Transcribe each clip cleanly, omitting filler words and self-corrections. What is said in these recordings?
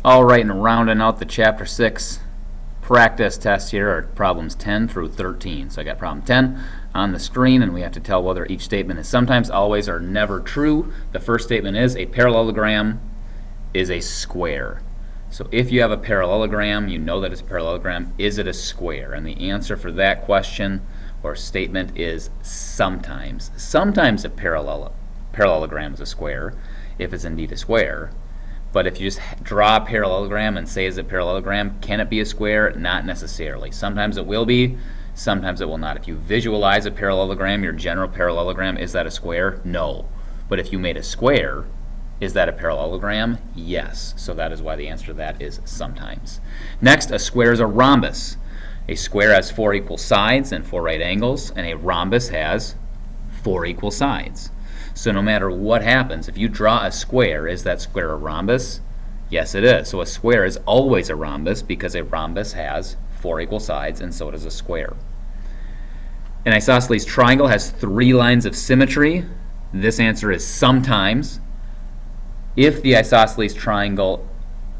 All right, and rounding out the Chapter 6 practice tests here are problems 10 through 13. So I got problem 10 on the screen, and we have to tell whether each statement is sometimes, always, or never true. The first statement is a parallelogram is a square. So if you have a parallelogram, you know that it's a parallelogram. Is it a square? And the answer for that question or statement is sometimes. Sometimes a parallelogram is a square, if it's indeed a square. But if you just draw a parallelogram and say is it a parallelogram, can it be a square? Not necessarily. Sometimes it will be, sometimes it will not. If you visualize a parallelogram, your general parallelogram, is that a square? No. But if you made a square, is that a parallelogram? Yes. So that is why the answer to that is sometimes. Next, a square is a rhombus. A square has 4 equal sides and 4 right angles, and a rhombus has 4 equal sides. So no matter what happens, if you draw a square, is that square a rhombus? Yes, it is. So a square is always a rhombus because a rhombus has 4 equal sides, and so does a square. An isosceles triangle has 3 lines of symmetry. This answer is sometimes. If the isosceles triangle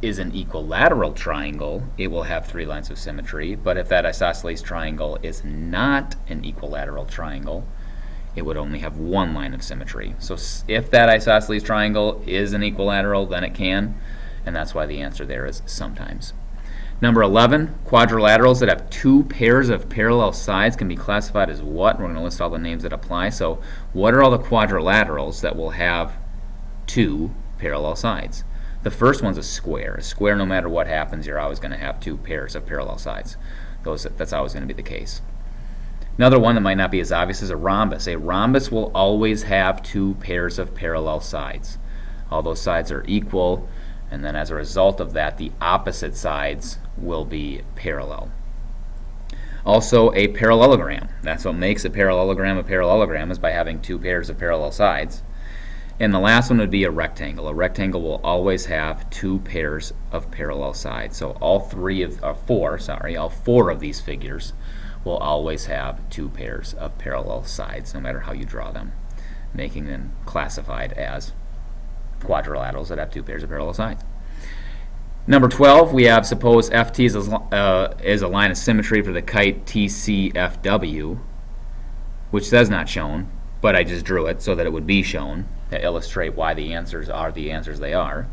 is an equilateral triangle, it will have 3 lines of symmetry. But if that isosceles triangle is not an equilateral triangle, it would only have 1 line of symmetry. So if that isosceles triangle is an equilateral, then it can, and that's why the answer there is sometimes. Number 11, quadrilaterals that have 2 pairs of parallel sides can be classified as what? We're going to list all the names that apply. So what are all the quadrilaterals that will have 2 parallel sides? The first one's a square. A square, no matter what happens, you're always going to have 2 pairs of parallel sides. That's always going to be the case. Another one that might not be as obvious is a rhombus. A rhombus will always have 2 pairs of parallel sides. All those sides are equal, and then as a result of that, the opposite sides will be parallel. Also, a parallelogram. That's what makes a parallelogram is by having 2 pairs of parallel sides. And the last one would be a rectangle. A rectangle will always have 2 pairs of parallel sides. So all 4 of these figures will always have 2 pairs of parallel sides, no matter how you draw them, making them classified as quadrilaterals that have 2 pairs of parallel sides. Number 12, we have suppose FT is a line of symmetry for the kite TCFW, which says not shown, but I just drew it so that it would be shown to illustrate why the answers are the answers they are.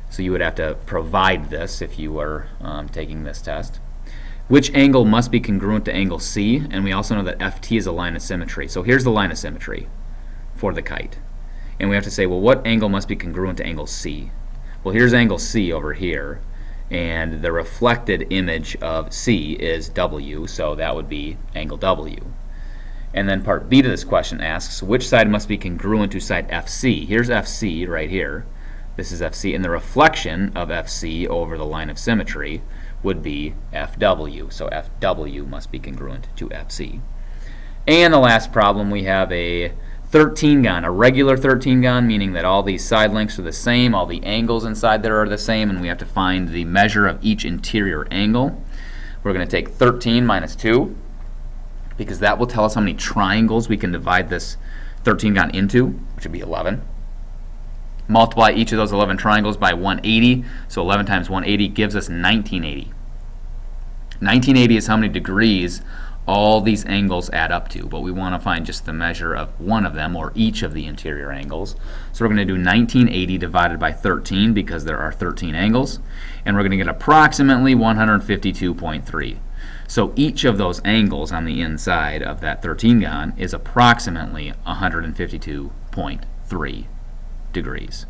So you would have to provide this if you were taking this test. Which angle must be congruent to angle C? And we also know that FT is a line of symmetry. So here's the line of symmetry for the kite. And we have to say, well, what angle must be congruent to angle C? Well, here's angle C over here, and the reflected image of C is W, so that would be angle W. And then part B to this question asks, which side must be congruent to side FC? Here's FC right here. This is FC, and the reflection of FC over the line of symmetry would be FW. So FW must be congruent to FC. And the last problem, we have a 13-gon, a regular 13-gon, meaning that all these side lengths are the same, all the angles inside there are the same, and we have to find the measure of each interior angle. We're going to take 13 minus 2, because that will tell us how many triangles we can divide this 13-gon into, which would be 11. Multiply each of those 11 triangles by 180, so 11 times 180 gives us 1980. 1980 is how many degrees all these angles add up to, but we want to find just the measure of one of them, or each of the interior angles. So we're going to do 1980 divided by 13, because there are 13 angles, and we're going to get approximately 152.3. So each of those angles on the inside of that 13-gon is approximately 152.3 degrees.